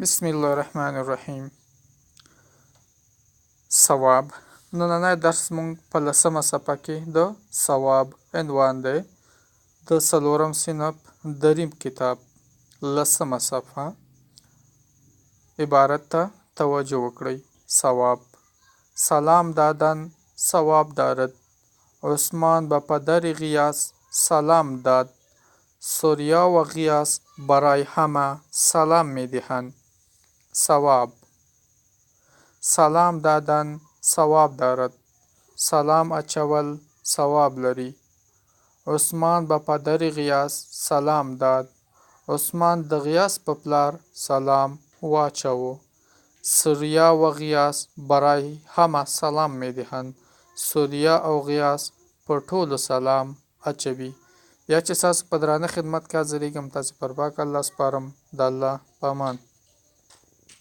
بسم الله الرحمن الرحیم. ثواب. نننی درس مونږ په 10مه صفحه کې د ثواب عنوان دی. د څلورم صنف دریم کتاب 10مه صفحه. عبارت ته توجه وکړئ. ثواب: سلام دادن ثواب دارد. عثمان به پدر غیاث سلام داد. سریا و غیاث برای همه سلام می دهند. ثواب: سلام دادن ثواب دارد. سلام اچول ثواب لري. عثمان به پدر غیاث سلام داد. عثمان د غیاث په پلار سلام واچوه. سریا و غیاث برای همه سلام می دهند. سریا او غیاث پر ټولو سلام اچوي. یا چې تاسو په درانه خدمت کې حاضرېږم، تاسو پر پاک الله سپارم. د الله په امان.